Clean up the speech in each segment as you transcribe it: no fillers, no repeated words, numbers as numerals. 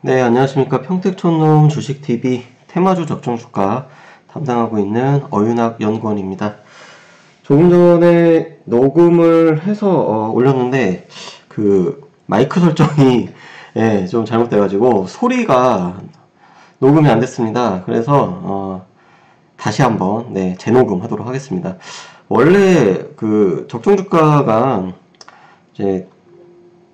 네, 안녕하십니까. 평택촌놈 주식TV 테마주 적정주가 담당하고 있는 어윤학 연구원입니다. 조금 전에 녹음을 해서 올렸는데 그 마이크 설정이 좀 잘못돼가지고 소리가 녹음이 안 됐습니다. 그래서 다시 한번 재녹음 하도록 하겠습니다. 원래 그 적정주가가 이제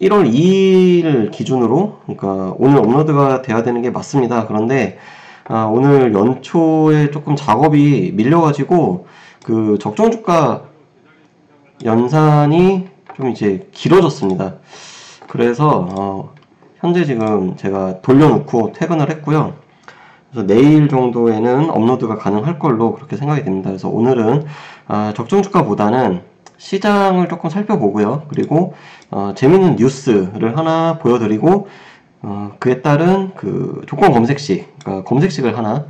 1월 2일 기준으로, 그러니까 오늘 업로드가 돼야 되는 게 맞습니다. 그런데 오늘 연초에 조금 작업이 밀려가지고 그 적정주가 연산이 좀 이제 길어졌습니다. 그래서 현재 지금 제가 돌려놓고 퇴근을 했고요. 그래서 내일 정도에는 업로드가 가능할 걸로 그렇게 생각이 됩니다. 그래서 오늘은 적정주가보다는 시장을 조금 살펴보고요. 그리고 재밌는 뉴스를 하나 보여드리고 그에 따른 그 조건 검색식, 그러니까 검색식을 하나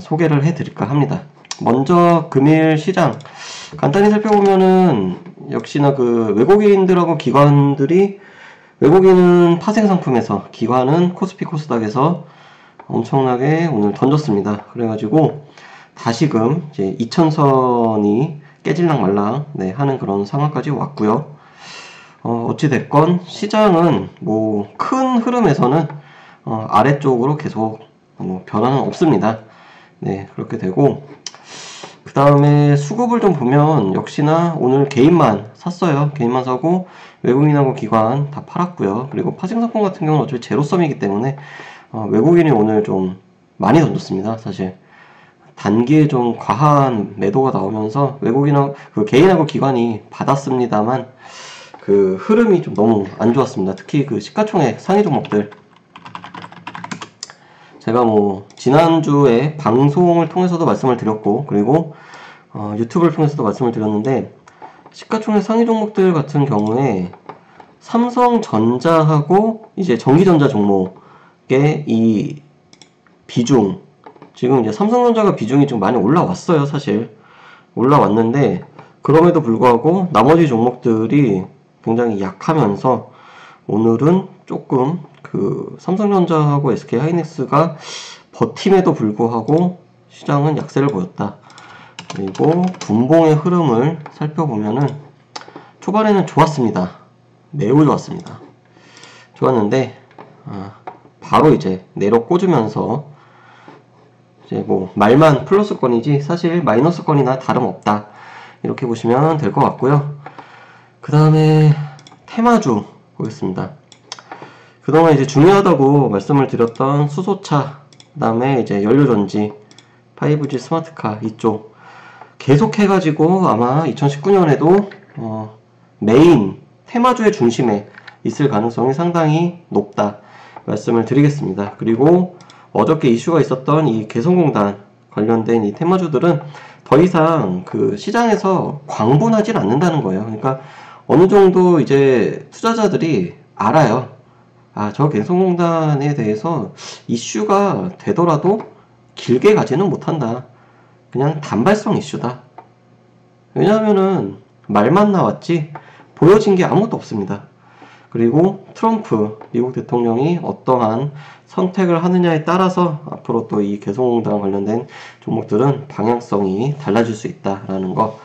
소개를 해드릴까 합니다. 먼저 금일 시장 간단히 살펴보면은 역시나 그 외국인들하고 기관들이, 외국인은 파생상품에서, 기관은 코스피 코스닥에서 엄청나게 오늘 던졌습니다. 그래가지고 다시금 이제 2000선이 깨질랑 말랑 하는 그런 상황까지 왔고요. 어찌됐건 시장은 뭐 큰 흐름에서는 아래쪽으로 계속 변화는 없습니다. 그렇게 되고, 그 다음에 수급을 좀 보면 역시나 오늘 개인만 샀어요. 개인만 사고 외국인하고 기관 다 팔았고요. 그리고 파생상품 같은 경우는 어차피 제로섬이기 때문에 외국인이 오늘 좀 많이 던졌습니다. 사실 단기에 좀 과한 매도가 나오면서 외국인하고 그 개인하고 기관이 받았습니다만 그 흐름이 좀 너무 안 좋았습니다. 특히 그 시가총액 상위 종목들, 제가 뭐 지난주에 방송을 통해서도 말씀을 드렸고, 그리고 유튜브를 통해서도 말씀을 드렸는데, 시가총액 상위 종목들 같은 경우에 삼성전자하고 이제 전기전자 종목의 이 비중, 지금 이제 삼성전자가 비중이 좀 많이 올라왔어요. 사실 올라왔는데 그럼에도 불구하고 나머지 종목들이 굉장히 약하면서 오늘은 조금 그 삼성전자하고 SK하이닉스가 버팀에도 불구하고 시장은 약세를 보였다. 그리고 분봉의 흐름을 살펴보면은 초반에는 좋았습니다. 매우 좋았습니다. 좋았는데 바로 이제 내려 꽂으면서 이제 뭐 말만 플러스권이지 사실 마이너스권이나 다름없다, 이렇게 보시면 될 것 같고요. 그 다음에 테마주 보겠습니다. 그동안 이제 중요하다고 말씀을 드렸던 수소차, 그 다음에 이제 연료전지, 5G 스마트카 이쪽 계속 해가지고 아마 2019년에도 메인 테마주의 중심에 있을 가능성이 상당히 높다 말씀을 드리겠습니다. 그리고 어저께 이슈가 있었던 이 개성공단 관련된 이 테마주들은 더 이상 그 시장에서 광분하지 않는다는 거예요. 그러니까 어느 정도 이제 투자자들이 알아요. 저 개성공단에 대해서 이슈가 되더라도 길게 가지는 못한다. 그냥 단발성 이슈다. 왜냐하면은 말만 나왔지 보여진 게 아무것도 없습니다. 그리고 트럼프 미국 대통령이 어떠한 선택을 하느냐에 따라서 앞으로 또 이 개성공단 관련된 종목들은 방향성이 달라질 수 있다라는 거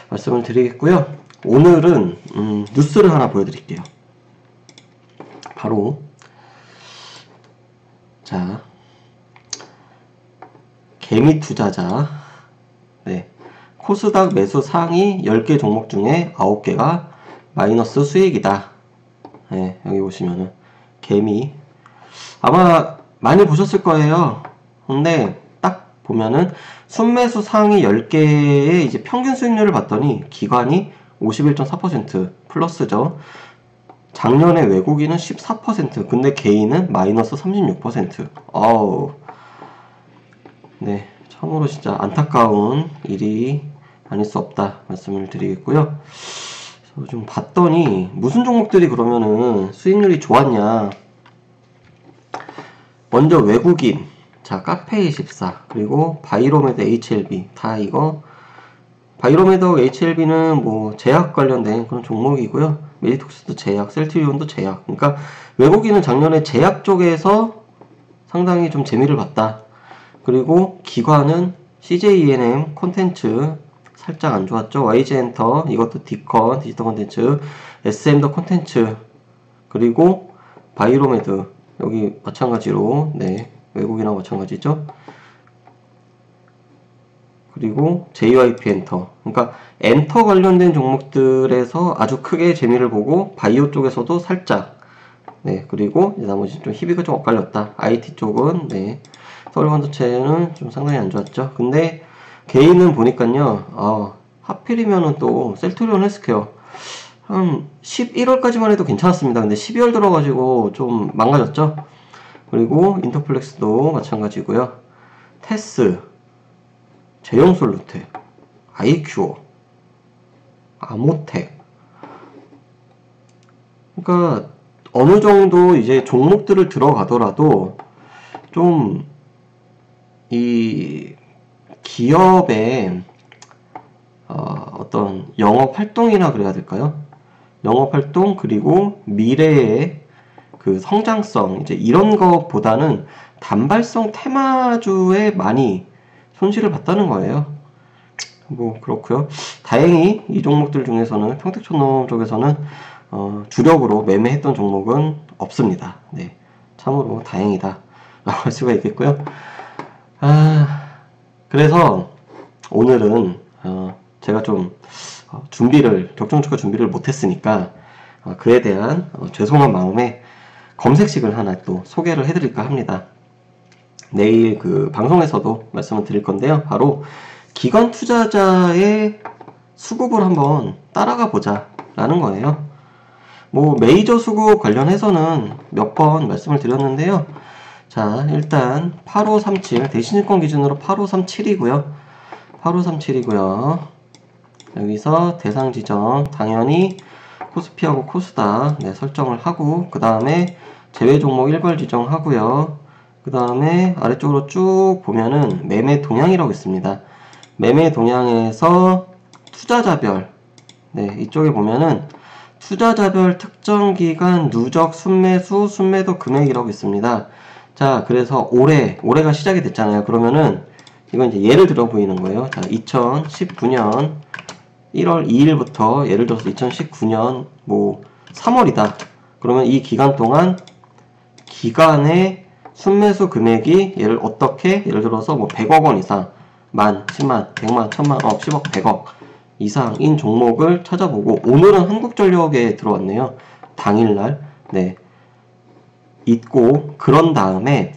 말씀을 드리겠고요. 오늘은 뉴스를 하나 보여드릴게요. 바로 자, 개미투자자, 코스닥 매수 상위 10개 종목 중에 9개가 마이너스 수익이다. 여기 보시면은 개미, 아마 많이 보셨을 거예요. 근데 딱 보면은 순매수 상위 10개의 이제 평균 수익률을 봤더니 기관이 51.4% 플러스죠. 작년에 외국인은 14%, 근데 개인은 마이너스 36%. 어우, 참으로 진짜 안타까운 일이 아닐 수 없다 말씀을 드리겠고요. 좀 봤더니 무슨 종목들이 그러면은 수익률이 좋았냐. 먼저 외국인, 자 카페24, 그리고 바이로메드 HLB, 다 이거 바이로메드 HLB는 뭐 제약 관련된 그런 종목이고요. 메디톡스도 제약, 셀트리온도 제약. 그러니까 외국인은 작년에 제약 쪽에서 상당히 좀 재미를 봤다. 그리고 기관은 CJENM 콘텐츠 살짝 안 좋았죠. YG엔터 이것도 디컨 디지털 콘텐츠, SM더 콘텐츠, 그리고 바이로메드 여기 마찬가지로 네 외국이랑 마찬가지죠. 그리고 JYP 엔터, 그러니까 엔터 관련된 종목들에서 아주 크게 재미를 보고 바이오 쪽에서도 살짝 네 그리고 이제 나머지 좀 희비가 좀 엇갈렸다. IT 쪽은 네 서울반도체는 좀 상당히 안 좋았죠. 근데 개인은 보니까요 하필이면은 또 셀트리온 헬스케어 한 11월까지만 해도 괜찮았습니다. 근데 12월 들어가지고 좀 망가졌죠. 그리고 인터플렉스도 마찬가지고요. 테스, 제용솔루텍, 아이큐어, 아모텍. 그러니까 어느 정도 이제 종목들을 들어가더라도 좀 이 기업의 어떤 영업 활동이라 그래야 될까요? 영업 활동 그리고 미래의 그 성장성 이제 이런 것보다는 단발성 테마주에 많이 손실을 봤다는 거예요. 뭐 그렇고요. 다행히 이 종목들 중에서는 평택촌놈 쪽에서는 주력으로 매매했던 종목은 없습니다. 네, 참으로 다행이다 라고 할 수가 있겠고요. 그래서 오늘은 제가 좀 격정주가 준비를 못했으니까 그에 대한 죄송한 마음에 검색식을 하나 또 소개를 해드릴까 합니다. 내일 그 방송에서도 말씀을 드릴 건데요. 바로 기관 투자자의 수급을 한번 따라가 보자 라는 거예요. 뭐 메이저 수급 관련해서는 몇 번 말씀을 드렸는데요. 자, 일단 8537 대신증권 기준으로 8537이고요. 8537이고요. 여기서 대상 지정 당연히 코스피하고 코스닥 네, 설정을 하고 그 다음에 제외 종목 일괄 지정하고요. 그 다음에 아래쪽으로 쭉 보면은 매매 동향이라고 있습니다. 매매 동향에서 투자자별 네, 이쪽에 보면은 투자자별 특정 기간 누적 순매수 순매도 금액이라고 있습니다. 자, 그래서 올해가 시작이 됐잖아요. 그러면은 이건 이제 예를 들어 보이는 거예요. 자, 2019년 1월 2일부터 예를 들어서 2019년 뭐 3월이다. 그러면 이 기간 동안 기간의 순매수 금액이 예를 들어서 뭐 100억 원 이상, 만, 10만, 100만, 1000만, 10억, 100억 이상인 종목을 찾아보고 오늘은 한국전력에 들어왔네요. 당일날 네 있고 그런 다음에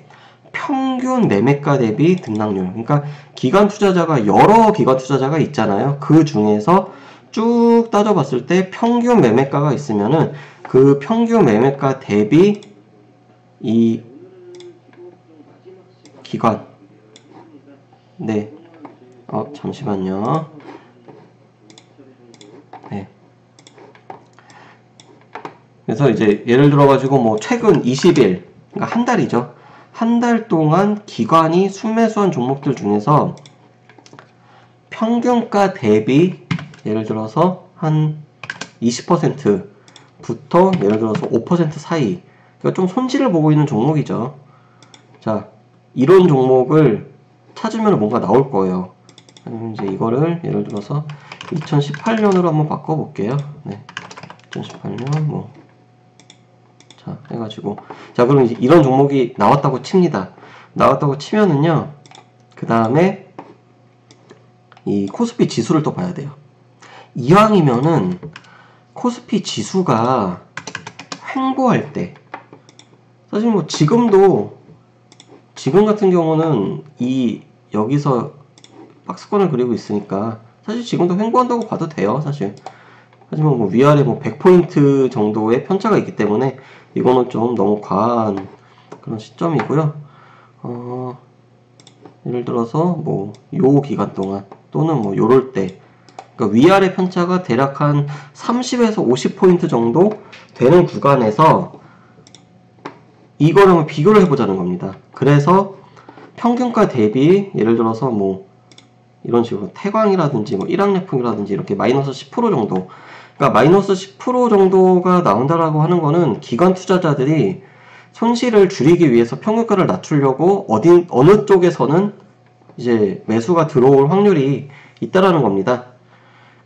평균 매매가 대비 등락률, 그러니까 기관 투자자가 여러 기관 투자자가 있잖아요. 그 중에서 쭉 따져봤을 때 평균 매매가가 있으면은 그 평균 매매가 대비 이 기관 네 잠시만요. 네. 그래서 이제 예를 들어 가지고 뭐 최근 20일 그러니까 한 달이죠. 한 달 동안 기관이 순매수한 종목들 중에서 평균가 대비 예를 들어서 한 20%부터 예를 들어서 5% 사이, 그러니까 좀 손실을 보고 있는 종목이죠. 자, 이런 종목을 찾으면 뭔가 나올 거예요. 그럼 이제 이거를 예를 들어서 2018년으로 한번 바꿔볼게요. 네, 2018년 뭐 자, 해가지고 자, 그럼 이제 이런 종목이 나왔다고 칩니다. 나왔다고 치면은요, 그 다음에 이 코스피 지수를 또 봐야 돼요. 이왕이면은 코스피 지수가 횡보할 때, 사실 뭐 지금 같은 경우는 이 여기서 박스권을 그리고 있으니까 사실 지금도 횡보한다고 봐도 돼요. 사실 하지만 뭐 위아래 뭐 100포인트 정도의 편차가 있기 때문에 이거는 좀 너무 과한 그런 시점이고요. 예를 들어서 뭐 요 기간 동안 또는 뭐 요럴 때, 그러니까 위아래 편차가 대략 한 30에서 50포인트 정도 되는 구간에서 이거를 한번 비교를 해보자는 겁니다. 그래서 평균가 대비 예를 들어서 뭐 이런 식으로 태광이라든지 뭐 일항약품이라든지 이렇게 마이너스 10% 정도, 그러니까 마이너스 10% 정도가 나온다라고 하는 거는 기관 투자자들이 손실을 줄이기 위해서 평균가를 낮추려고 어느 쪽에서는 이제 매수가 들어올 확률이 있다라는 겁니다.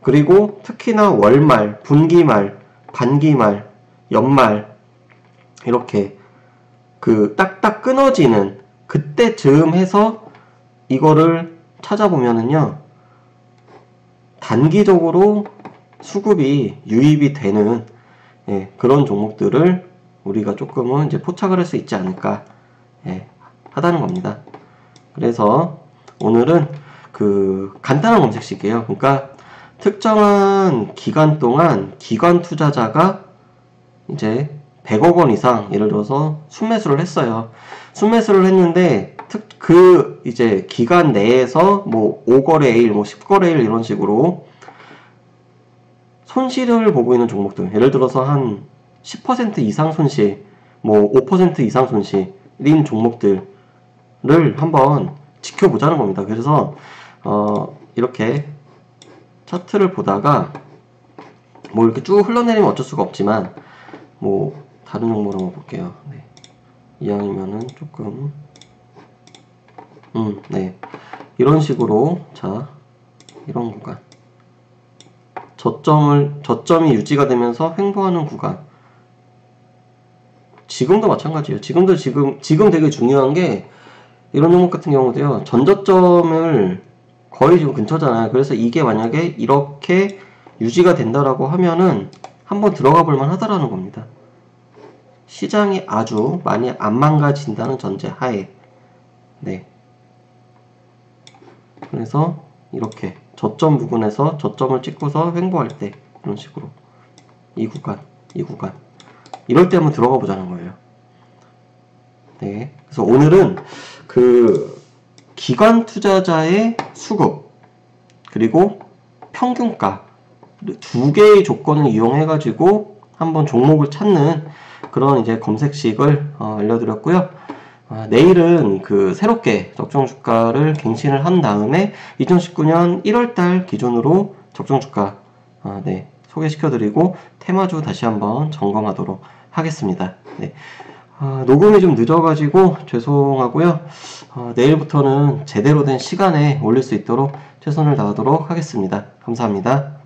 그리고 특히나 월말, 분기말, 반기말, 연말 이렇게 그 딱딱 끊어지는 그때쯤 해서 이거를 찾아보면은요, 단기적으로 수급이 유입이 되는 그런 종목들을 우리가 조금은 이제 포착을 할 수 있지 않을까 하다는 겁니다. 그래서 오늘은 그 간단한 검색식이에요. 그러니까 특정한 기간 동안 기관 투자자가 이제 100억 원 이상 예를 들어서 순매수를 했어요. 순매수를 했는데 그 이제 기간 내에서 뭐 5거래일, 뭐 10거래일 이런 식으로 손실을 보고 있는 종목들, 예를 들어서 한 10% 이상 손실, 뭐 5% 이상 손실인 종목들을 한번 지켜보자는 겁니다. 그래서 이렇게 차트를 보다가 뭐 이렇게 쭉 흘러내리면 어쩔 수가 없지만 뭐 다른 종목으로 한번 볼게요. 네. 이왕이면은 조금 네, 이런 식으로 자 이런 구간 저점이 유지가 되면서 횡보하는 구간, 지금도 마찬가지예요. 지금 되게 중요한 게 이런 종목 같은 경우도요, 전저점을 거의 지금 근처잖아요. 그래서 이게 만약에 이렇게 유지가 된다라고 하면은 한번 들어가 볼만 하다라는 겁니다. 시장이 아주 많이 안 망가진다는 전제 하에. 네. 그래서 이렇게 저점 부근에서 저점을 찍고서 횡보할 때 이런 식으로 이 구간 이럴 때 한번 들어가 보자는 거예요. 네. 그래서 오늘은 그 기관 투자자의 수급 그리고 평균가 두 개의 조건을 이용해 가지고 한번 종목을 찾는 그런 이제 검색식을 알려드렸고요. 내일은 그 새롭게 적정주가를 갱신을 한 다음에 2019년 1월달 기준으로 적정주가 네, 소개시켜드리고 테마주 다시 한번 점검하도록 하겠습니다. 네. 녹음이 좀 늦어가지고 죄송하고요. 내일부터는 제대로 된 시간에 올릴 수 있도록 최선을 다하도록 하겠습니다. 감사합니다.